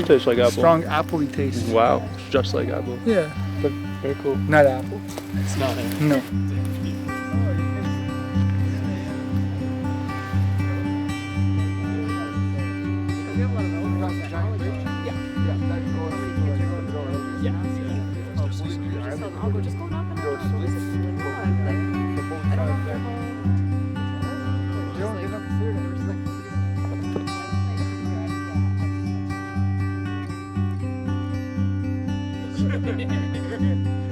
does taste like apple. Strong appley taste. Wow, it's just like apple. Yeah, but Very cool. not apple. It's not. No. I'll go just go knock on the door. I don't know if they're home. Just like,